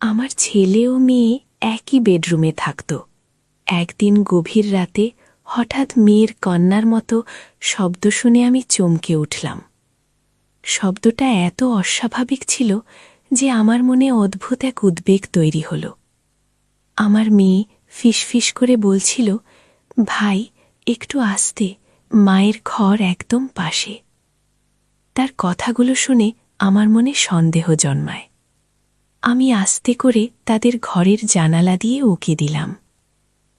আমার ছেলে ও মেয়ে একই বেডরুমে থাকত। একদিন গভীর রাতে হঠাৎ মেয়ের কন্যার মতো শব্দ শুনে আমি চমকে উঠলাম। শব্দটা এত অস্বাভাবিক ছিল যে আমার মনে অদ্ভুত এক উদ্বেগ তৈরি হল। আমার মেয়ে ফিসফিস করে বলছিল, ভাই একটু আস্তে, মায়ের ঘর একদম পাশে। তার কথাগুলো শুনে আমার মনে সন্দেহ জন্মায়। আমি আস্তে করে তাদের ঘরের জানালা দিয়ে উকি দিলাম,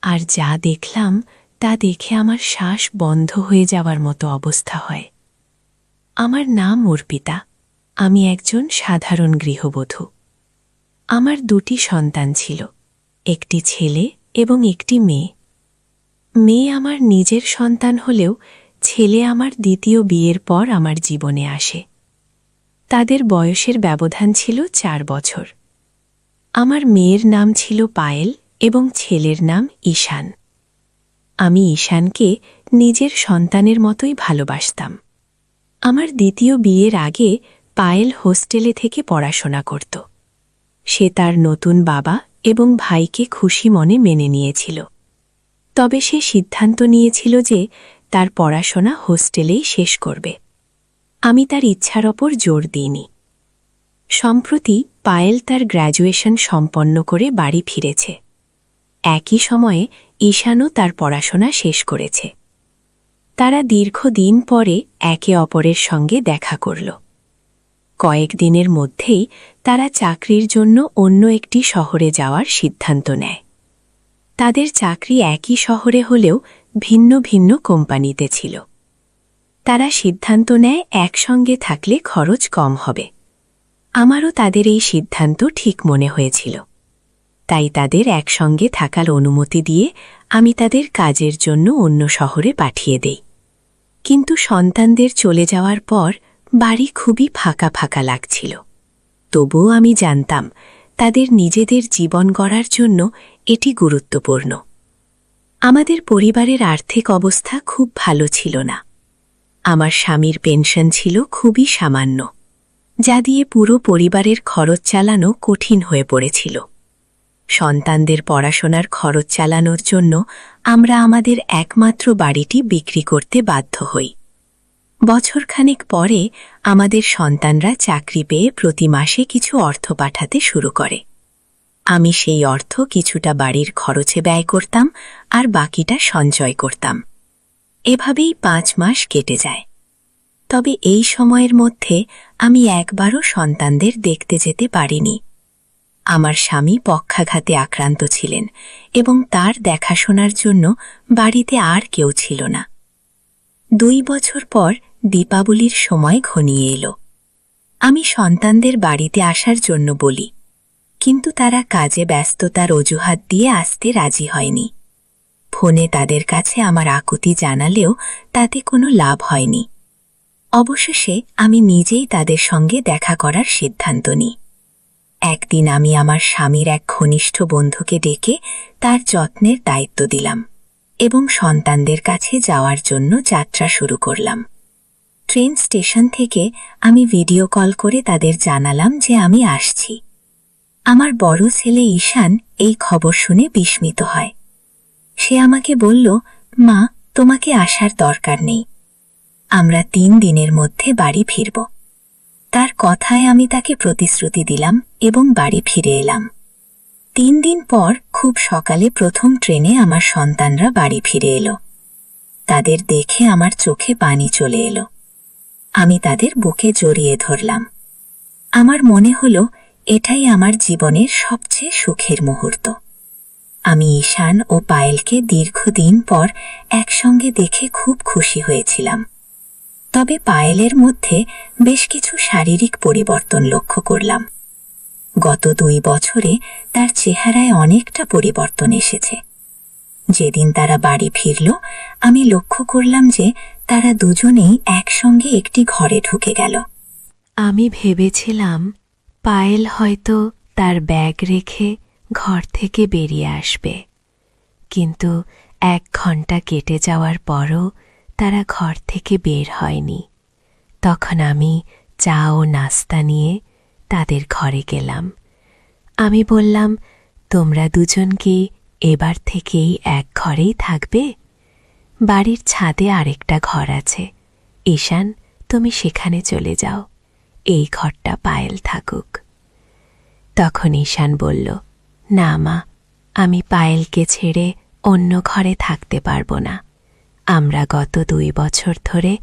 আর যা দেখলাম তা দেখে আমার শ্বাস বন্ধ হয়ে যাওয়ার মতো অবস্থা হয়। আমার নাম অর্পিতা। আমি একজন সাধারণ গৃহবধূ। আমার দুটি সন্তান ছিল, একটি ছেলে এবং একটি মেয়ে। মেয়ে আমার নিজের সন্তান হলেও ছেলে আমার দ্বিতীয় বিয়ের পর আমার জীবনে আসে। তাদের বয়সের ব্যবধান ছিল 4 বছর। আমার মেয়ের নাম ছিল পায়েল এবং ছেলের নাম ঈশান। আমি ঈশানকে নিজের সন্তানের মতোই ভালোবাসতাম। আমার দ্বিতীয় বিয়ের আগে পায়েল হোস্টেলে থেকে পড়াশোনা করত। সে তার নতুন বাবা এবং ভাইকে খুশি মনে মেনে নিয়েছিল। তবে সে সিদ্ধান্ত নিয়েছিল যে তার পড়াশোনা হোস্টেলেই শেষ করবে। আমি তার ইচ্ছার ওপর জোর দিইনি। সম্প্রতি পায়েল তার গ্র্যাজুয়েশন সম্পন্ন করে বাড়ি ফিরেছে। একই সময়ে ঈশানও তার পড়াশোনা শেষ করেছে। তারা দীর্ঘদিন পরে একে অপরের সঙ্গে দেখা করল। কয়েকদিনের মধ্যেই তারা চাকরির জন্য অন্য একটি শহরে যাওয়ার সিদ্ধান্ত নেয়। তাদের চাকরি একই শহরে হলেও ভিন্ন ভিন্ন কোম্পানিতে ছিল। তারা সিদ্ধান্ত নেয় একসঙ্গে থাকলে খরচ কম হবে। আমারও তাদের এই সিদ্ধান্ত ঠিক মনে হয়েছিল। তাই তাদের একসঙ্গে থাকার অনুমতি দিয়ে আমি তাদের কাজের জন্য অন্য শহরে পাঠিয়ে দেই। কিন্তু সন্তানদের চলে যাওয়ার পর বাড়ি খুবই ফাঁকা ফাঁকা লাগছিল। তবুও আমি জানতাম তাদের নিজেদের জীবন গড়ার জন্য এটি গুরুত্বপূর্ণ। আমাদের পরিবারের আর্থিক অবস্থা খুব ভালো ছিল না। আমার স্বামীর পেনশন ছিল খুবই সামান্য, যা দিয়ে পুরো পরিবারের খরচ চালানো কঠিন হয়ে পড়েছিল। সন্তানদের পড়াশোনার খরচ চালানোর জন্য আমরা আমাদের একমাত্র বাড়িটি বিক্রি করতে বাধ্য হই। বছরখানেক পরে আমাদের সন্তানরা চাকরি পেয়ে প্রতি মাসে কিছু অর্থ পাঠাতে শুরু করে। আমি সেই অর্থ কিছুটা বাড়ির খরচে ব্যয় করতাম আর বাকিটা সঞ্চয় করতাম। এভাবেই 5 মাস কেটে যায়। তবে এই সময়ের মধ্যে আমি একবারও সন্তানদের দেখতে যেতে পারিনি। আমার স্বামী পক্ষাঘাতে আক্রান্ত ছিলেন এবং তার দেখাশোনার জন্য বাড়িতে আর কেউ ছিল না। 2 বছর পর দীপাবলির সময় ঘনিয়ে এলো। আমি সন্তানদের বাড়িতে আসার জন্য বলি, কিন্তু তারা কাজে ব্যস্ততার অজুহাত দিয়ে আসতে রাজি হয়নি। ফোনে তাদের কাছে আমার আকুতি জানালেও তাতে কোনো লাভ হয়নি। অবশেষে আমি নিজেই তাদের সঙ্গে দেখা করার সিদ্ধান্ত নিই। একদিন আমি আমার স্বামীর এক ঘনিষ্ঠ বন্ধুকে ডেকে তার যত্নের দায়িত্ব দিলাম এবং সন্তানদের কাছে যাওয়ার জন্য যাত্রা শুরু করলাম। ট্রেন স্টেশন থেকে আমি ভিডিও কল করে তাদের জানালাম যে আমি আসছি। আমার বড় ছেলে ঈশান এই খবর শুনে বিস্মিত হয়। সে আমাকে বলল, মা, তোমাকে আসার দরকার নেই, আমরা 3 দিনের মধ্যে বাড়ি ফিরব। তার কথায় আমি তাকে প্রতিশ্রুতি দিলাম এবং বাড়ি ফিরে এলাম। 3 দিন পর খুব সকালে প্রথম ট্রেনে আমার সন্তানরা বাড়ি ফিরে এলো। তাদের দেখে আমার চোখে পানি চলে এলো। আমি তাদের বুকে জড়িয়ে ধরলাম। আমার মনে হলো এটাই আমার জীবনের সবচেয়ে সুখের মুহূর্ত। আমি ঈশান ও পায়েলকে দীর্ঘদিন পর একসঙ্গে দেখে খুব খুশি হয়েছিলাম। তবে পায়েলের মধ্যে বেশ কিছু শারীরিক পরিবর্তন লক্ষ্য করলাম। গত 2 বছরে তার চেহারায় অনেকটা পরিবর্তন এসেছে। যেদিন তারা বাড়ি ফিরল, আমি লক্ষ্য করলাম যে তারা দুজনেই একসঙ্গে একটি ঘরে ঢুকে গেল। আমি ভেবেছিলাম পায়েল হয়তো তার ব্যাগ রেখে ঘর থেকে বেরিয়ে আসবে, কিন্তু 1 ঘন্টা কেটে যাওয়ার পরও তারা ঘর থেকে বের হয়নি। তখন আমি চা ও নাস্তা নিয়ে তাদের ঘরে গেলাম। আমি বললাম, তোমরা দুজন কি এবার থেকেই এক ঘরেই থাকবে? বাড়ির ছাদে আরেকটা ঘর আছে, ঈশান তুমি সেখানে চলে যাও, এই ঘরটা পায়েল থাকুক। তখন ঈশান বলল, না মা, আমি পায়েলকে ছেড়ে অন্য ঘরে থাকতে পারব না। আমরা গত 2 বছর ধরে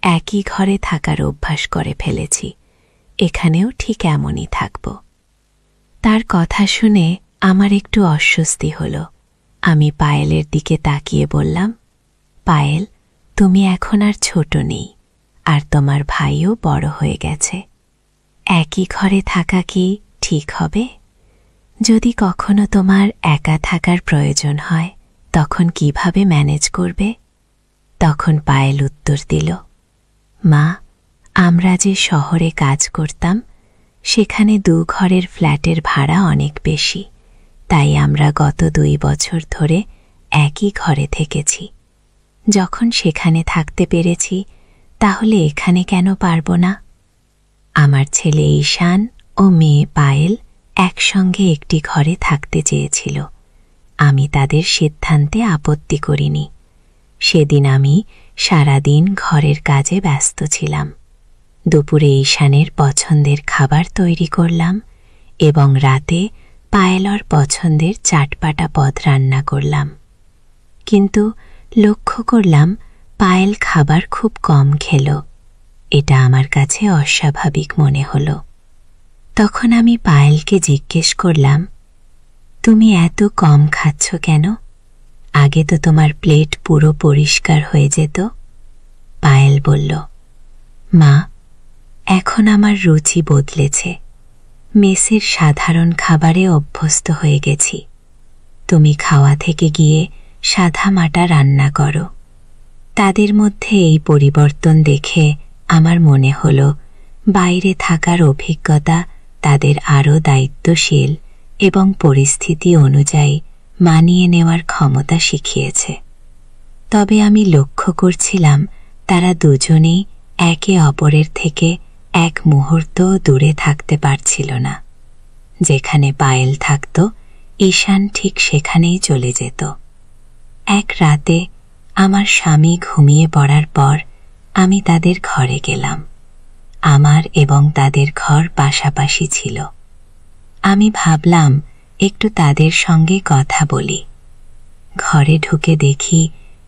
একই ঘরে থাকার অভ্যাস করে ফেলেছি, এখানেও ঠিক এমনই থাকব। তার কথা শুনে আমার একটু অস্বস্তি হল। আমি পায়েলের দিকে তাকিয়ে বললাম, পায়েল, তুমি এখন আর ছোট নেই, আর তোমার ভাইও বড় হয়ে গেছে। একই ঘরে থাকা কি ঠিক হবে? যদি কখনো তোমার একা থাকার প্রয়োজন হয়, তখন কিভাবে ম্যানেজ করবে? তখন পায়েল উত্তর দিল, মা, আমরা যে শহরে কাজ করতাম সেখানে 2 ঘরের ফ্ল্যাটের ভাড়া অনেক বেশি, তাই আমরা গত 2 বছর ধরে একই ঘরে থেকেছি। যখন সেখানে থাকতে পেরেছি, তাহলে এখানে কেন পারব না? আমার ছেলে ঈশান ও মেয়ে পায়েল একসঙ্গে একটি ঘরে থাকতে চেয়েছিল। আমি তাদের সিদ্ধান্তে আপত্তি করিনি। সেদিন আমি সারাদিন ঘরের কাজে ব্যস্ত ছিলাম। দুপুরে ঈশানের পছন্দের খাবার তৈরি করলাম এবং রাতে পায়েলর পছন্দের চাটপাটা পদ রান্না করলাম। কিন্তু লক্ষ্য করলাম পায়েল খাবার খুব কম খেল। এটা আমার কাছে অস্বাভাবিক মনে হল। তখন আমি পায়েলকে জিজ্ঞেস করলাম, তুমি এত কম খাচ্ছ কেন? আগে তো তোমার প্লেট পুরো পরিষ্কার হয়ে যেত। পায়েল বলল, মা, এখন আমার রুচি বদলেছে। মেসের সাধারণ খাবারে অভ্যস্ত হয়ে গেছি। তুমি খাওয়া থেকে গিয়ে সাদা মাটা রান্না করো। তাদের মধ্যে এই পরিবর্তন দেখে আমার মনে হল বাইরে থাকার অভিজ্ঞতা তাদের আরও দায়িত্বশীল এবং পরিস্থিতি অনুযায়ী মানিয়ে নেওয়ার ক্ষমতা শিখিয়েছে। তবে আমি লক্ষ্য করছিলাম তারা দুজনেই একে অপরের থেকে এক মুহূর্তও দূরে থাকতে পারছিল না। যেখানে পায়েল থাকত, ঈশান ঠিক সেখানেই চলে যেত। এক রাতে আমার স্বামী ঘুমিয়ে পড়ার পর আমি তাদের ঘরে গেলাম। আমার এবং তাদের ঘর পাশাপাশি ছিল। আমি ভাবলাম একটু তাদের সঙ্গে কথা বলি। ঘরে ঢুকে দেখি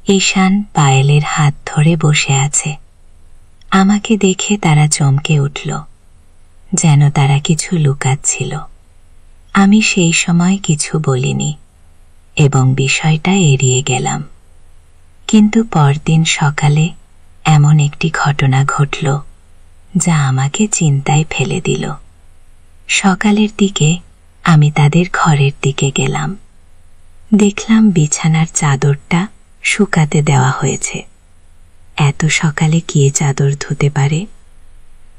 ঈশান পায়েলের হাত ধরে বসে আছে। আমাকে দেখে তারা চমকে উঠল, যেন তারা কিছু লুকাচ্ছিল। আমি সেই সময় কিছু বলিনি এবং বিষয়টা এড়িয়ে গেলাম। কিন্তু পরদিন সকালে এমন একটি ঘটনা ঘটল যা আমাকে চিন্তায় ফেলে দিল। সকালের দিকে আমি তাদের ঘরের দিকে গেলাম। দেখলাম বিছানার চাদরটা শুকাতে দেওয়া হয়েছে। এত সকালে কে চাদর ধুতে পারে?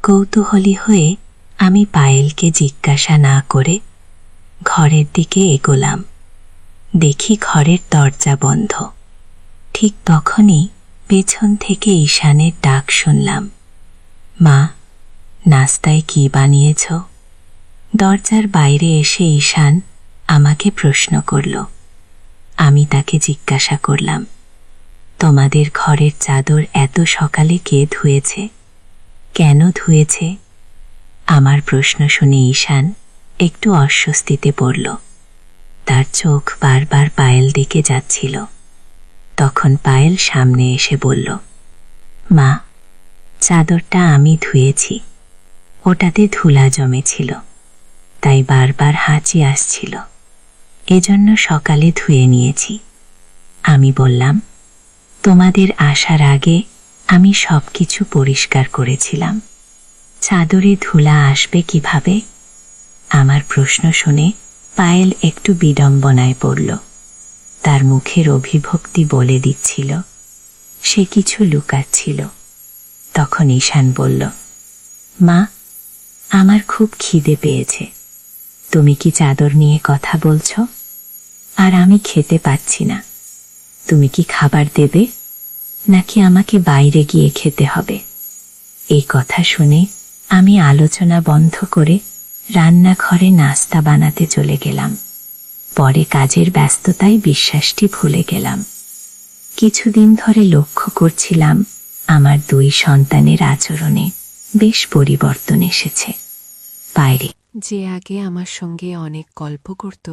কৌতূহলী হয়ে আমি পায়েলকে জিজ্ঞাসা না করে ঘরের দিকে এগোলাম। দেখি ঘরের দরজা বন্ধ। ঠিক তখনই পেছন থেকে ঈশানের ডাক শুনলাম, মা, নাস্তায় কি বানিয়েছ? দরজার বাইরে এসে ঈশান আমাকে প্রশ্ন করল। আমি তাকে জিজ্ঞাসা করলাম, তোমাদের ঘরের চাদর এত সকালে কে ধুয়েছে? কেন ধুয়েছে? আমার প্রশ্ন শুনে ঈশান একটু অস্বস্তিতে পড়ল। তার চোখ বারবার পায়েল দিকে যাচ্ছিল। তখন পায়েল সামনে এসে বলল, মা, চাদরটা আমি ধুয়েছি। ওটাতে ধুলা জমেছিল, তাই বারবার হাঁচি আসছিল, এজন্য সকালে ধুয়ে নিয়েছি। আমি বললাম, তোমাদের আসার আগে আমি সবকিছু পরিষ্কার করেছিলাম, চাদরে ধুলা আসবে কিভাবে? আমার প্রশ্ন শুনে পায়েল একটু বিড়ম্বনায় পড়ল। তার মুখের অভিভক্তি বলে দিচ্ছিল সে কিছু লুকাচ্ছিল। তখন ঈশান বলল, মা, আমার খুব খিদে পেয়েছে। তুমি কি চাদর নিয়ে কথা বলছো? আর আমি খেতে পাচ্ছি না। তুমি কি খাবার দেবে, নাকি আমাকে বাইরে গিয়ে খেতে হবে? এই কথা শুনে আমি আলোচনা বন্ধ করে রান্নাঘরে নাস্তা বানাতে চলে গেলাম। পরে কাজের ব্যস্ততায় বিশ্বাসটি ভুলে গেলাম। কিছুদিন ধরে লক্ষ্য করছিলাম আমার 2 সন্তানের আচরণে বেশ পরিবর্তন এসেছে। বাইরে যে আগে আমার সঙ্গে অনেক গল্প করত,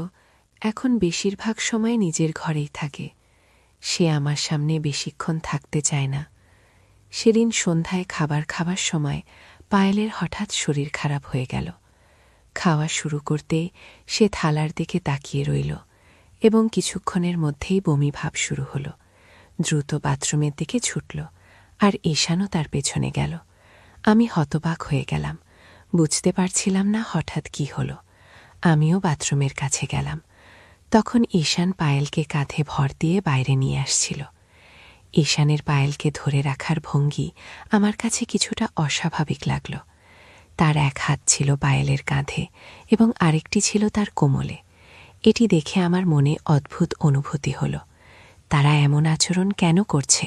এখন বেশিরভাগ সময় নিজের ঘরেই থাকে। সে আমার সামনে বেশিক্ষণ থাকতে চায় না। সেদিন সন্ধ্যায় খাবার খাবার সময় পায়েলের হঠাৎ শরীর খারাপ হয়ে গেল। খাওয়া শুরু করতে সে থালার দিকে তাকিয়ে রইল এবং কিছুক্ষণের মধ্যেই বমি ভাব শুরু হলো। দ্রুত বাথরুমের দিকে ছুটল, আর ঈশানও তার পেছনে গেল। আমি হতবাক হয়ে গেলাম, বুঝতে পারছিলাম না হঠাৎ কি হলো। আমিও বাথরুমের কাছে গেলাম। তখন ঈশান পায়েলকে কাঁধে ভর দিয়ে বাইরে নিয়ে আসছিল। ঈশানের পায়েলকে ধরে রাখার ভঙ্গি আমার কাছে কিছুটা অস্বাভাবিক লাগল। তার এক হাত ছিল পায়েলের কাঁধে এবং আরেকটি ছিল তার কোমলে। এটি দেখে আমার মনে অদ্ভুত অনুভূতি হল। তারা এমন আচরণ কেন করছে?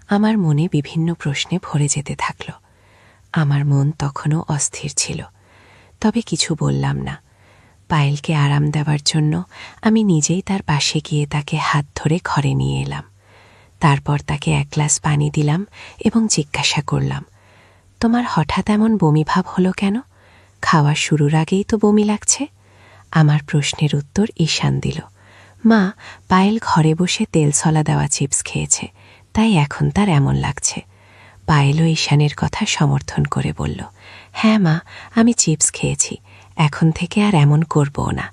আমার মনে বিভিন্ন প্রশ্নে ভরে যেতে থাকল। আমার মন তখনও অস্থির ছিল, তবে কিছু বললাম না। পায়েলকে আরাম দেওয়ার জন্য আমি নিজেই তার পাশে গিয়ে তাকে হাত ধরে ঘরে নিয়ে এলাম। তারপর তাকে 1 গ্লাস পানি দিলাম এবং জিজ্ঞাসা করলাম, তোমার হঠাৎ এমন বমি ভাব হলো কেন? খাওয়া শুরুর আগেই তো বমি লাগছে। আমার প্রশ্নের উত্তর ঈশান দিল, মা, পায়েল ঘরে বসে তেলসলা দেওয়া চিপস খেয়েছে, তাই এখন তার এমন লাগছে। পায়েলও ঈশানের কথা সমর্থন করে বলল, হ্যাঁ মা, আমি চিপস খেয়েছি, এখন থেকে আর এমন করবও না।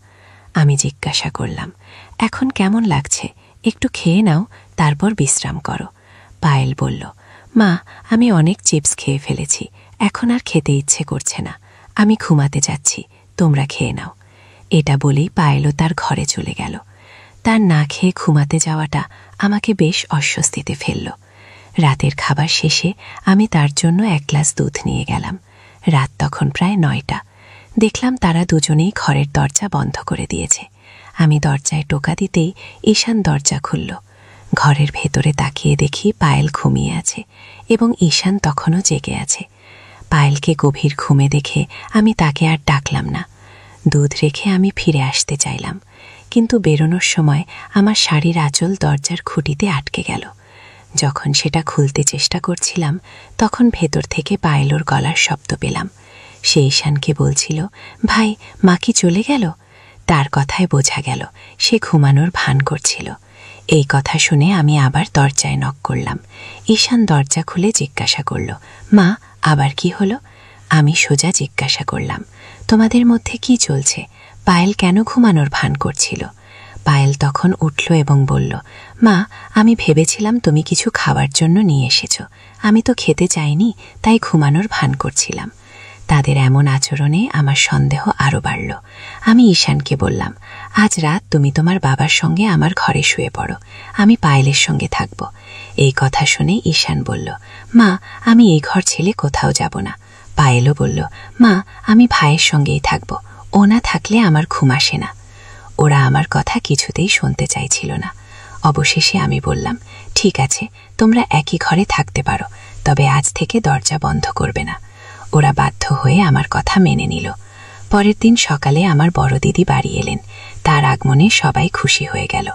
আমি জিজ্ঞাসা করলাম, এখন কেমন লাগছে? একটু খেয়ে নাও, তারপর বিশ্রাম করো। পায়েল বলল, মা, আমি অনেক চিপস খেয়ে ফেলেছি, এখন আর খেতে ইচ্ছে করছে না। আমি ঘুমাতে যাচ্ছি, তোমরা খেয়ে নাও। এটা বলেই পায়েলও তার ঘরে চলে গেল। তার না খেয়ে ঘুমাতে যাওয়াটা আমাকে বেশ অস্বস্তিতে ফেলল। রাতের খাবার শেষে আমি তার জন্য 1 গ্লাস দুধ নিয়ে গেলাম। রাত তখন প্রায় 9টা। দেখলাম তারা দুজনেই ঘরের দরজা বন্ধ করে দিয়েছে। আমি দরজায় টোকা দিতেই ঈশান দরজা খুলল। ঘরের ভেতরে তাকিয়ে দেখি পায়েল ঘুমিয়ে আছে এবং ঈশান তখনও জেগে আছে। পায়েলকে গভীর ঘুমে দেখে আমি তাকে আর ডাকলাম না। দুধ রেখে আমি ফিরে আসতে চাইলাম, কিন্তু বেরোনোর সময় আমার শাড়ির আঁচল দরজার খুঁটিতে আটকে গেল। যখন সেটা খুলতে চেষ্টা করছিলাম, তখন ভেতর থেকে পায়েলর গলার শব্দ পেলাম। সে ঈশানকে বলছিল, ভাই, মা কি চলে গেল? তার কথায় বোঝা গেল সে ঘুমানোর ভান করছিল। এই কথা শুনে আমি আবার দরজায় নক করলাম। ঈশান দরজা খুলে জিজ্ঞাসা করল, মা, আবার কি হলো? আমি সোজা জিজ্ঞাসা করলাম, তোমাদের মধ্যে কি চলছে? পায়েল কেন ঘুমানোর ভান করছিল? পায়েল তখন উঠল এবং বলল, মা, আমি ভেবেছিলাম তুমি কিছু খাওয়ার জন্য নিয়ে এসেছ। আমি তো খেতে চাইনি, তাই ঘুমানোর ভান করছিলাম। তাদের এমন আচরণে আমার সন্দেহ আরও বাড়ল। আমি ঈশানকে বললাম, আজ রাত তুমি তোমার বাবার সঙ্গে আমার ঘরে শুয়ে পড়ো, আমি পায়েলের সঙ্গে থাকব। এই কথা শুনে ঈশান বলল, মা, আমি এই ঘর ছেড়ে কোথাও যাব না। পায়েলও বলল, মা, আমি ভাইয়ের সঙ্গেই থাকব, ও না থাকলে আমার ঘুম আসে না। ওরা আমার কথা কিছুতেই শুনতে চাইছিল না। অবশেষে আমি বললাম, ঠিক আছে, তোমরা একই ঘরে থাকতে পারো, তবে আজ থেকে দরজা বন্ধ করবে না। ওরা বাধ্য হয়ে আমার কথা মেনে নিল। পরের দিন সকালে আমার বড় দিদি বাড়ি এলেন। তার আগমনে সবাই খুশি হয়ে গেল।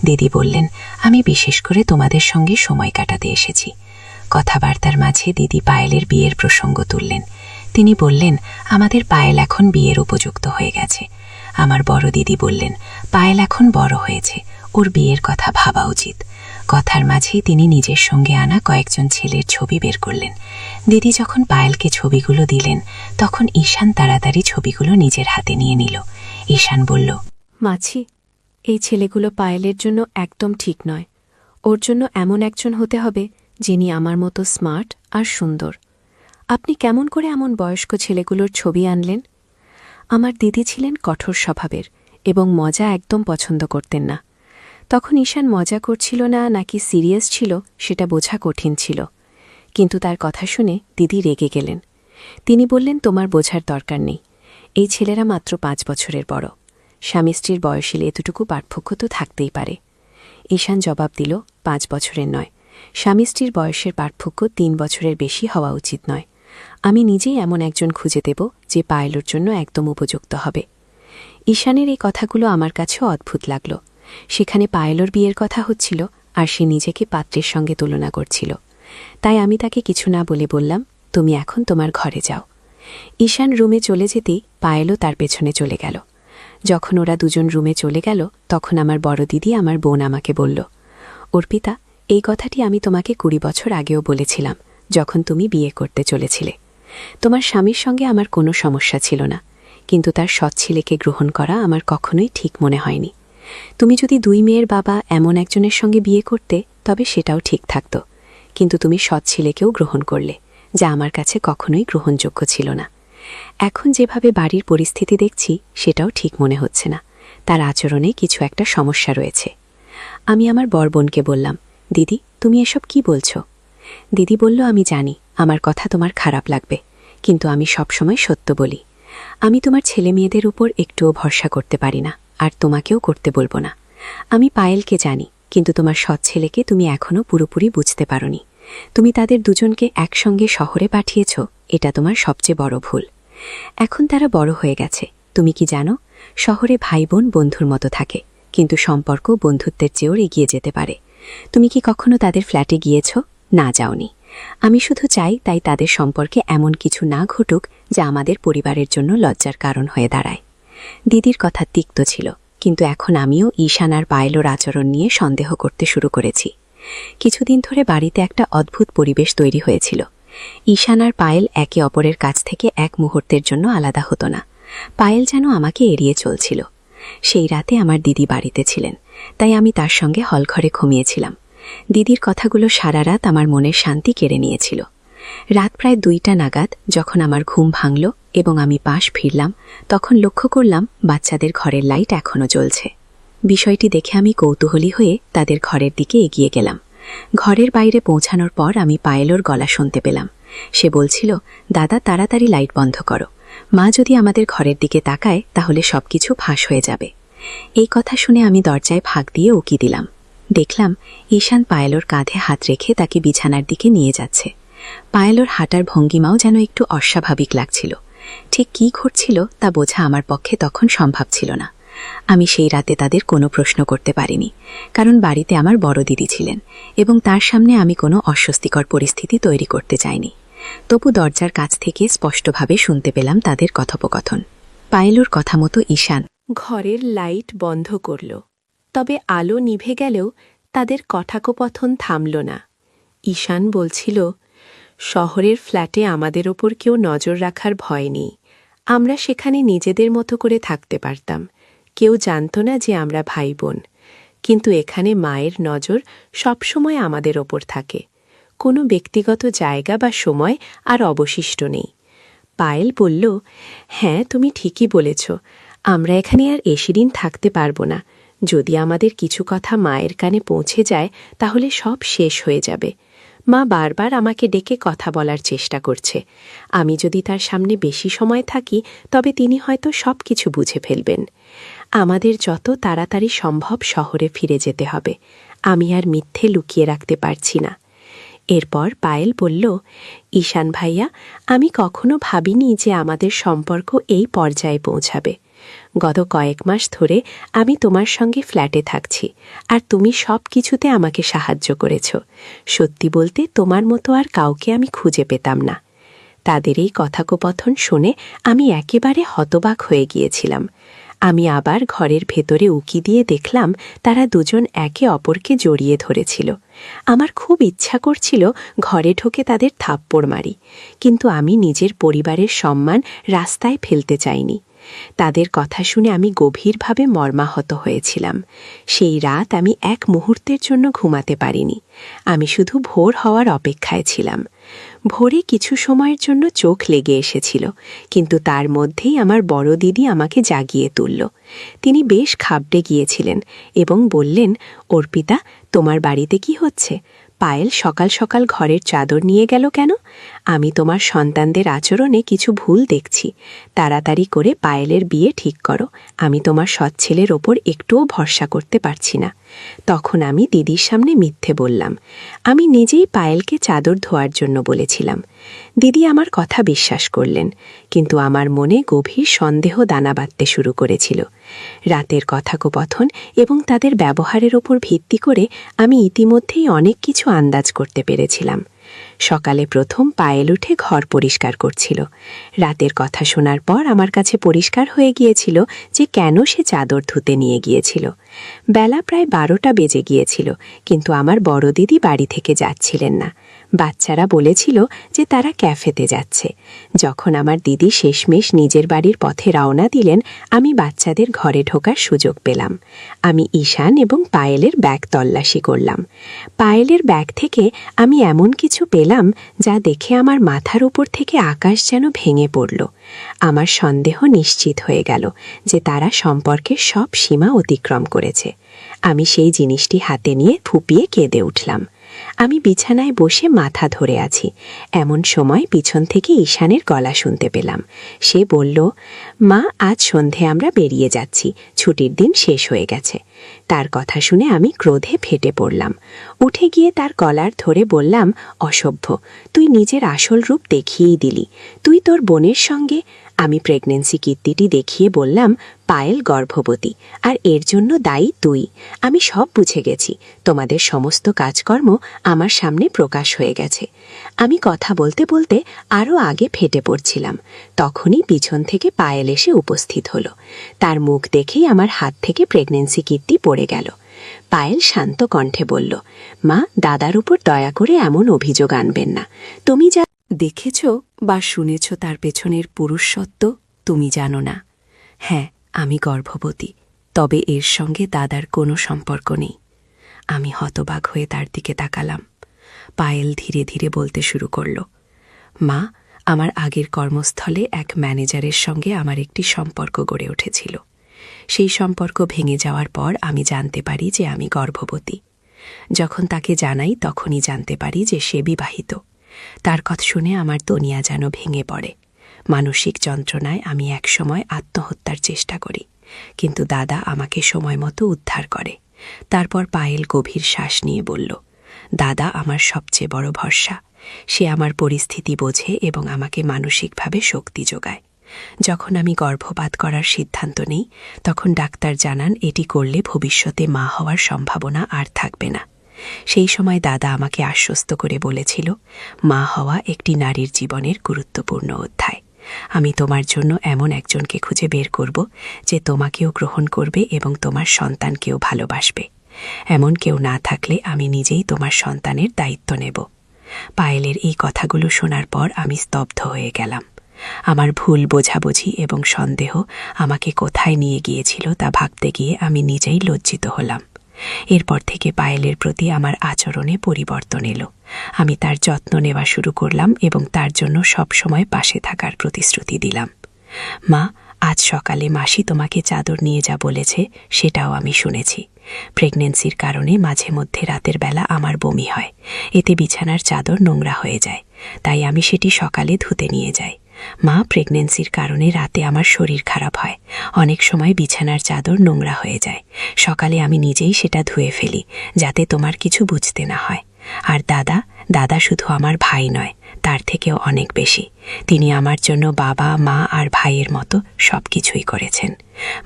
দিদি বললেন, আমি বিশেষ করে তোমাদের সঙ্গে সময় কাটাতে এসেছি। কথাবার্তার মাঝে দিদি পায়েলের বিয়ের প্রসঙ্গ তুললেন। তিনি বললেন, আমাদের পায়েল এখন বিয়ের উপযুক্ত হয়ে গেছে। আমার বড় দিদি বললেন, পায়েল এখন বড় হয়েছে, ওর বিয়ের কথা ভাবা উচিত। কথার মাঝেই তিনি নিজের সঙ্গে আনা কয়েকজন ছেলের ছবি বের করলেন। দিদি যখন পায়েলকে ছবিগুলো দিলেন, তখন ঈশান তাড়াতাড়ি ছবিগুলো নিজের হাতে নিয়ে নিল। ঈশান বলল, মাছি, এই ছেলেগুলো পায়েলের জন্য একদম ঠিক নয়। ওর জন্য এমন একজন হতে হবে যিনি আমার মতো স্মার্ট আর সুন্দর। আপনি কেমন করে এমন বয়স্ক ছেলেগুলোর ছবি আনলেন? আমার দিদি ছিলেন কঠোর স্বভাবের এবং মজা একদম পছন্দ করতেন না। তখন ঈশান মজা করছিল না নাকি সিরিয়াস ছিল সেটা বোঝা কঠিন ছিল, কিন্তু তার কথা শুনে দিদি রেগে গেলেন। তিনি বললেন, তোমার বোঝার দরকার নেই, এই ছেলেরা মাত্র 5 বছরের বড়। স্বামী স্ত্রীর বয়সে এতটুকু পার্থক্য তো থাকতেই পারে। ঈশান জবাব দিল, 5 বছরের নয়, স্বামী স্ত্রীর বয়সের পার্থক্য 3 বছরের বেশি হওয়া উচিত নয়। আমি নিজেই এমন একজন খুঁজে দেব যে পায়েলের জন্য একদম উপযুক্ত হবে। ঈশানের এই কথাগুলো আমার কাছেও অদ্ভুত লাগল। সেখানে পায়েলর বিয়ের কথা হচ্ছিল, আর সে নিজেকে পাত্রের সঙ্গে তুলনা করছিল। তাই আমি তাকে কিছু না বলে বললাম, তুমি এখন তোমার ঘরে যাও। ঈশান রুমে চলে যেতেই পায়েলও তার পেছনে চলে গেল। যখন ওরা দুজন রুমে চলে গেল, তখন আমার বড় দিদি আমার বোন আমাকে বলল, অর্পিতা, এই কথাটি আমি তোমাকে 20 বছর আগেও বলেছিলাম, যখন তুমি বিয়ে করতে চলেছিলে। তোমার স্বামীর সঙ্গে আমার কোনো সমস্যা ছিল না, কিন্তু তার সৎ ছেলেকে গ্রহণ করা আমার কখনোই ঠিক মনে হয়নি। তুমি যদি 2 মেয়ের বাবা এমন একজনের সঙ্গে বিয়ে করতে, তবে সেটাও ঠিক থাকত, কিন্তু তুমি সৎ ছেলেকেও গ্রহণ করলে, যা আমার কাছে কখনোই গ্রহণযোগ্য ছিল না। এখন যেভাবে বাড়ির পরিস্থিতি দেখছি, সেটাও ঠিক মনে হচ্ছে না। তার আচরণে কিছু একটা সমস্যা রয়েছে। আমি আমার বড় বোনকে বললাম, দিদি, তুমি এসব কি বলছো? দিদি বলল, আমি জানি আমার কথা তোমার খারাপ লাগবে, কিন্তু আমি সবসময় সত্য বলি। আমি তোমার ছেলে মেয়েদের উপর একটুও ভরসা করতে পারি না, আর তোমাকেও করতে বলবো না। আমি পায়েলকে জানি, কিন্তু তোমার সৎ ছেলেকে তুমি এখনও পুরোপুরি বুঝতে পারোনি। তুমি তাদের দুজনকে একসঙ্গে শহরে পাঠিয়েছ, এটা তোমার সবচেয়ে বড় ভুল। এখন তারা বড় হয়ে গেছে। তুমি কি জানো, শহরে ভাই বোন বন্ধুর মতো থাকে, কিন্তু সম্পর্ক বন্ধুত্বের চেয়েও এগিয়ে যেতে পারে। তুমি কি কখনো তাদের ফ্ল্যাটে গিয়েছ? না, যাওনি। আমি শুধু চাই তাই তাদের সম্পর্কে এমন কিছু না ঘটুক যা আমাদের পরিবারের জন্য লজ্জার কারণ হয়ে দাঁড়ায়। দিদির কথা তিক্ত ছিল, কিন্তু এখন আমিও ঈশান আর পায়েলর আচরণ নিয়ে সন্দেহ করতে শুরু করেছি। কিছুদিন ধরে বাড়িতে একটা অদ্ভুত পরিবেশ তৈরি হয়েছিল। ঈশান আর পায়েল একে অপরের কাছ থেকে এক মুহূর্তের জন্য আলাদা হতো না। পায়েল যেন আমাকে এড়িয়ে চলছিল। সেই রাতে আমার দিদি বাড়িতে ছিলেন, তাই আমি তার সঙ্গে হলঘরে ঘুমিয়েছিলাম। দিদির কথাগুলো সারা রাত আমার মনের শান্তি কেড়ে নিয়েছিল। রাত প্রায় 2টা নাগাদ যখন আমার ঘুম ভাঙল এবং আমি পাশ ফিরলাম, তখন লক্ষ্য করলাম বাচ্চাদের ঘরের লাইট এখনও জ্বলছে। বিষয়টি দেখে আমি কৌতূহলী হয়ে তাদের ঘরের দিকে এগিয়ে গেলাম। ঘরের বাইরে পৌঁছানোর পর আমি পায়েলর গলা শুনতে পেলাম। সে বলছিল, দাদা, তাড়াতাড়ি লাইট বন্ধ করো। মা যদি আমাদের ঘরের দিকে তাকায়, তাহলে সবকিছু ফাঁস হয়ে যাবে। এই কথা শুনে আমি দরজায় ফাঁক দিয়ে উকি দিলাম। দেখলাম ঈশান পায়েলর কাঁধে হাত রেখে তাকে বিছানার দিকে নিয়ে যাচ্ছে। পায়েলর হাঁটার ভঙ্গিমাও যেন একটু অস্বাভাবিক লাগছিল। ঠিক কী ঘটছিল তা বোঝা আমার পক্ষে তখন সম্ভব ছিল না। আমি সেই রাতে তাদের কোনো প্রশ্ন করতে পারিনি, কারণ বাড়িতে আমার বড় দিদি ছিলেন এবং তার সামনে আমি কোনো অস্বস্তিকর পরিস্থিতি তৈরি করতে চাইনি। তবু দরজার কাছ থেকে স্পষ্টভাবে শুনতে পেলাম তাদের কথোপকথন। পায়েলর কথা মতো ঈশান ঘরের লাইট বন্ধ করল, তবে আলো নিভে গেলেও তাদের কথোপকথন থামল না। ঈশান বলছিল, শহরের ফ্ল্যাটে আমাদের ওপর কেউ নজর রাখার ভয় নেই। আমরা সেখানে নিজেদের মতো করে থাকতে পারতাম। কেউ জানত না যে আমরা ভাই বোন। কিন্তু এখানে মায়ের নজর সবসময় আমাদের ওপর থাকে। কোনো ব্যক্তিগত জায়গা বা সময় আর অবশিষ্ট নেই। পায়েল বলল, হ্যাঁ, তুমি ঠিকই বলেছ। আমরা এখানে আর বেশিদিন থাকতে পারবো না। যদি আমাদের কিছু কথা মায়ের কানে পৌঁছে যায়, তাহলে সব শেষ হয়ে যাবে। মা বারবার আমাকে ডেকে কথা বলার চেষ্টা করছে। আমি যদি তার সামনে বেশি সময় থাকি, তবে তিনি হয়তো সব কিছু বুঝে ফেলবেন। আমাদের যত তাড়াতাড়ি সম্ভব শহরে ফিরে যেতে হবে। আমি আর মিথ্যে লুকিয়ে রাখতে পারছি না। এরপর পায়েল বলল, ঈশান ভাইয়া, আমি কখনো ভাবিনি যে আমাদের সম্পর্ক এই পর্যায়ে পৌঁছাবে। গত কয়েক মাস ধরে আমি তোমার সঙ্গে ফ্ল্যাটে থাকছি, আর তুমি সব কিছুতে আমাকে সাহায্য করেছ। সত্যি বলতে তোমার মতো আর কাউকে আমি খুঁজে পেতাম না। তাদের এই কথোপকথন শুনে আমি একেবারে হতবাক হয়ে গিয়েছিলাম। আমি আবার ঘরের ভেতরে উকি দিয়ে দেখলাম তারা দুজন একে অপরকে জড়িয়ে ধরেছিল। আমার খুব ইচ্ছা করছিল ঘরে ঢুকে তাদের থাপ্পড় মারি, কিন্তু আমি নিজের পরিবারের সম্মান রাস্তায় ফেলতে চাইনি। তাদের কথা শুনে আমি গভীরভাবে মর্মাহত হয়েছিলাম। সেই রাত আমি এক মুহূর্তের জন্য ঘুমাতে পারিনি। আমি শুধু ভোর হওয়ার অপেক্ষায় ছিলাম। ভোরে কিছু সময়ের জন্য চোখ লেগে এসেছিল, কিন্তু তার মধ্যেই আমার বড় দিদি আমাকে জাগিয়ে তুলল। তিনি বেশ ঘাবড়ে গিয়েছিলেন এবং বললেন, অর্পিতা, তোমার বাড়িতে কি হচ্ছে? পায়েল সকাল সকাল ঘরের চাদর নিয়ে গেল কেন? আমি তোমার সন্তানদের আচরণে কিছু ভুল দেখছি। তাড়াতাড়ি করে পায়েলের বিয়ে ঠিক করো। আমি তোমার সৎ ছেলের ওপর একটুও ভরসা করতে পারছি না। তখন আমি দিদির সামনে মিথ্যে বললাম। আমি নিজেই পায়েলকে চাদর ধোয়ার জন্য বলেছিলাম। দিদি আমার কথা বিশ্বাস করলেন, কিন্তু আমার মনে গভীর সন্দেহ দানা বাঁধতে শুরু করেছিল। রাতের কথোপকথন এবং তাদের ব্যবহারের ওপর ভিত্তি করে আমি ইতিমধ্যেই অনেক কিছু আন্দাজ করতে পেরেছিলাম। সকালে প্রথম পায়েল উঠে ঘর পরিষ্কার করছিল। রাতের কথা শোনার পর আমার কাছে পরিষ্কার হয়ে গিয়েছিল যে কেন সে চাদর ধুতে নিয়ে গিয়েছিল। বেলা প্রায় 12টা বেজে গিয়েছিল, কিন্তু আমার বড় দিদি বাড়ি থেকে যাচ্ছিলেন না। বাচ্চারা বলেছিল যে তারা ক্যাফেতে যাচ্ছে। যখন আমার দিদি শেষমেশ নিজের বাড়ির পথে রওনা দিলেন, আমি বাচ্চাদের ঘরে ঢোকার সুযোগ পেলাম। আমি ঈশান এবং পায়েলের ব্যাগ তল্লাশি করলাম। পায়েলের ব্যাগ থেকে আমি এমন কিছু পেলাম যা দেখে আমার মাথার উপর থেকে আকাশ যেন ভেঙে পড়ল। আমার সন্দেহ নিশ্চিত হয়ে গেল যে তারা সম্পর্কের সব সীমা অতিক্রম করেছে। আমি সেই জিনিসটি হাতে নিয়ে ফুপিয়ে কেঁদে উঠলাম। আমি বিছানায় বসে মাথা ধরে আছি। এমন সময় পিছন থেকে ঈশানের গলা শুনতে পেলাম। সে বলল, মা, আজ সন্ধে আমরা বেরিয়ে যাচ্ছি, ছুটির দিন শেষ হয়ে গেছে। তার কথা শুনে আমি ক্রোধে ফেটে পড়লাম। উঠে গিয়ে তার কলার ধরে বললাম, অসভ্য, তুই নিজের আসল রূপ দেখিয়েই দিলি। তুই তোর বোনের সঙ্গে। আমি প্রেগন্যান্সি কীর্তিটি দেখিয়ে বললাম, পায়েল গর্ভবতী, আর এর জন্য দায়ী তুই। আমি সব বুঝে গেছি। তোমাদের সমস্ত কাজকর্ম আমার সামনে প্রকাশ হয়ে গেছে। আমি কথা বলতে বলতে আরও আগে ফেটে পড়ছিলাম। তখনই পিছন থেকে পায়েল এসে উপস্থিত হলো। তার মুখ দেখেই আমার হাত থেকে প্রেগন্যান্সি কীর্তি পড়ে গেল। পায়েল শান্ত কণ্ঠে বলল, মা, দাদার উপর দয়া করে এমন অভিযোগ আনবেন না। তুমি যা দেখেছ বা শুনেছ তার পেছনের পুরুষসত্ত্ব তুমি জানো না। হ্যাঁ, আমি গর্ভবতী, তবে এর সঙ্গে দাদার কোনো সম্পর্ক নেই। আমি হতবাক হয়ে তার দিকে তাকালাম। পায়েল ধীরে ধীরে বলতে শুরু করল, মা, আমার আগের কর্মস্থলে এক ম্যানেজারের সঙ্গে আমার একটি সম্পর্ক গড়ে উঠেছিল। সেই সম্পর্ক ভেঙে যাওয়ার পর আমি জানতে পারি যে আমি গর্ভবতী। যখন তাকে জানাই তখনই জানতে পারি যে সে বিবাহিত। তার কথা শুনে আমার দুনিয়া যেন ভেঙে পড়ে। মানসিক যন্ত্রণায় আমি একসময় আত্মহত্যার চেষ্টা করি, কিন্তু দাদা আমাকে সময় মতো উদ্ধার করে। তারপর পায়েল গভীর শ্বাস নিয়ে বলল, দাদা আমার সবচেয়ে বড় ভরসা। সে আমার পরিস্থিতি বোঝে এবং আমাকে মানসিকভাবে শক্তি যোগায়। যখন আমি গর্ভপাত করার সিদ্ধান্ত নিই, তখন ডাক্তার জানান এটি করলে ভবিষ্যতে মা হওয়ার সম্ভাবনা আর থাকবে না। সেই সময় দাদা আমাকে আশ্বস্ত করে বলেছিল, মা হওয়া একটি নারীর জীবনের গুরুত্বপূর্ণ অধ্যায়। আমি তোমার জন্য এমন একজনকে খুঁজে বের করব যে তোমাকেও গ্রহণ করবে এবং তোমার সন্তানকেও ভালোবাসবে। এমন কেউ না থাকলে আমি নিজেই তোমার সন্তানের দায়িত্ব নেব। পায়েলের এই কথাগুলো শোনার পর আমি স্তব্ধ হয়ে গেলাম। আমার ভুল বোঝাবুঝি এবং সন্দেহ আমাকে কোথায় নিয়ে গিয়েছিল তা ভাবতে গিয়ে আমি নিজেই লজ্জিত হলাম। এরপর থেকে পায়েলের প্রতি আমার আচরণে পরিবর্তন এলো। আমি তার যত্ন নেওয়া শুরু করলাম এবং তার জন্য সবসময় পাশে থাকার প্রতিশ্রুতি দিলাম। মা, আজ সকালে মাসি তোমাকে চাদর নিয়ে যা বলেছে সেটাও আমি শুনেছি। প্রেগন্যান্সির কারণে মাঝে মধ্যে রাতের বেলা আমার বমি হয়। এতে বিছানার চাদর নোংরা হয়ে যায়, তাই আমি সেটি সকালে ধুতে নিয়ে যাই। মা, প্রেগন্যান্সির কারণে রাতে আমার শরীর খারাপ হয়। অনেক সময় বিছানার চাদর নোংরা হয়ে যায়। সকালে আমি নিজেই সেটা ধুয়ে ফেলি, যাতে তোমার কিছু বুঝতে না হয়। আর দাদা শুধু আমার ভাই নয়, তার থেকেও অনেক বেশি। তিনি আমার জন্য বাবা, মা আর ভাইয়ের মতো সব কিছুই করেছেন।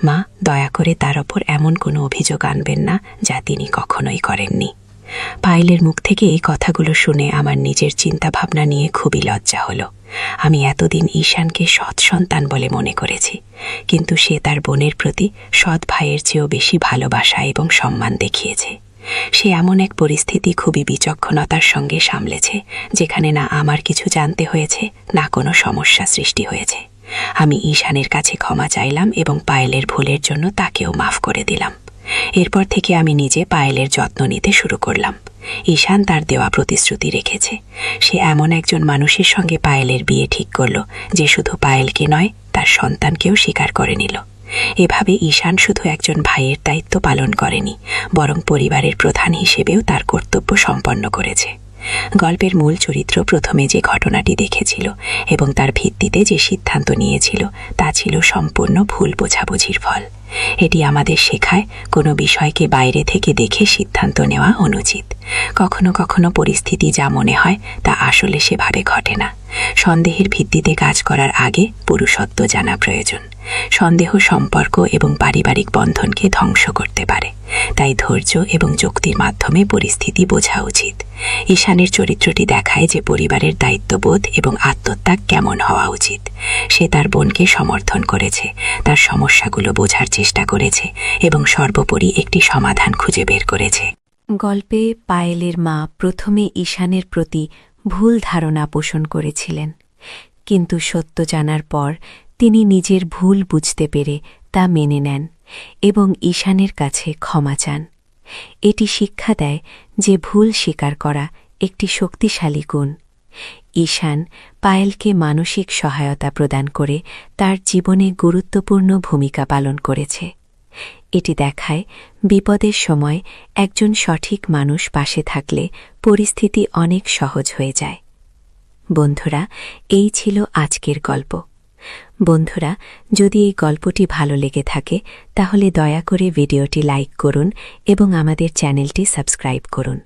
মা, দয়া করে তার ওপর এমন কোনো অভিযোগ আনবেন না যা তিনি কখনোই করেননি। পায়েলের মুখ থেকে এই কথাগুলো শুনে আমার নিজের চিন্তাভাবনা নিয়ে খুবই লজ্জা হলো। আমি এতদিন ঈশানকে সৎ সন্তান বলে মনে করেছি, কিন্তু সে তার বোনের প্রতি সৎ ভাইয়ের চেয়েও বেশি ভালোবাসা এবং সম্মান দেখিয়েছে। সে এমন এক পরিস্থিতি খুবই বিচক্ষণতার সঙ্গে সামলেছে, যেখানে না আমার কিছু জানতে হয়েছে, না কোনো সমস্যা সৃষ্টি হয়েছে। আমি ঈশানের কাছে ক্ষমা চাইলাম এবং পায়েলের ভুলের জন্য তাকেও মাফ করে দিলাম। এরপর থেকে আমি নিজে পায়েলের যত্ন নিতে শুরু করলাম। ঈশান তার দেওয়া প্রতিশ্রুতি রেখেছে। সে এমন একজন মানুষের সঙ্গে পায়েলের বিয়ে ঠিক করল যে শুধু পায়েলকে নয়, তার সন্তানকেও স্বীকার করে নিল। এভাবে ঈশান শুধু একজন ভাইয়ের দায়িত্ব পালন করেনি, বরং পরিবারের প্রধান হিসেবেও তার কর্তব্য সম্পন্ন করেছে। গল্পের মূল চরিত্র প্রথমে যে ঘটনাটি দেখেছিল এবং তার ভিত্তিতে যে সিদ্ধান্ত নিয়েছিল তা ছিল সম্পূর্ণ ভুল বোঝাবুঝির ফল। এটি আমাদের শেখায় কোনো বিষয়কে বাইরে থেকে দেখে সিদ্ধান্ত নেওয়া অনুচিত। কখনো কখনো পরিস্থিতি যা মনে হয় তা আসলে সেভাবে ঘটে না। সন্দেহের ভিত্তিতে কাজ করার আগে পুরুষত্ব জানা প্রয়োজন। সন্দেহ সম্পর্ক এবং পারিবারিক বন্ধনকে ধ্বংস করতে পারে, তাই ধৈর্য এবং যুক্তির মাধ্যমে পরিস্থিতি বোঝা উচিত। ঈশানের চরিত্রটি দেখায় যে পরিবারের দায়িত্ববোধ এবং আত্মত্যাগ কেমন হওয়া উচিত। সে তার বোনকে সমর্থন করেছে, তার সমস্যাগুলো বোঝার চেষ্টা করেছে এবং সর্বোপরি একটি সমাধান খুঁজে বের করেছে। গল্পে পায়েলের মা প্রথমে ঈশানের প্রতি ভুল ধারণা পোষণ করেছিলেন, কিন্তু সত্য জানার পর তিনি নিজের ভুল বুঝতে পেরে তা মেনে নেন এবং ঈশানের কাছে ক্ষমা চান। এটি শিক্ষা দেয় যে ভুল স্বীকার করা একটি শক্তিশালী গুণ। ঈশান পায়েলকে মানসিক সহায়তা প্রদান করে তার জীবনে গুরুত্বপূর্ণ ভূমিকা পালন করেছে। এটি দেখায় বিপদের সময় একজন সঠিক মানুষ পাশে থাকলে পরিস্থিতি অনেক সহজ হয়ে যায়। বন্ধুরা, এই ছিল আজকের গল্প। বন্ধুরা, যদি এই গল্পটি ভালো লেগে থাকে তাহলে দয়া করে ভিডিওটি লাইক করুন এবং আমাদের চ্যানেলটি সাবস্ক্রাইব করুন।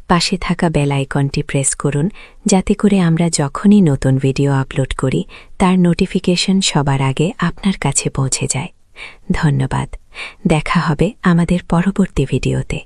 পাশে থাকা বেল আইকনটি প্রেস করুন যাতে করে আমরা যখনই নতুন ভিডিও আপলোড করি তার নোটিফিকেশন সবার আগে আপনার কাছে পৌঁছে যায়। ধন্যবাদ। দেখা হবে আমাদের পরবর্তী ভিডিওতে।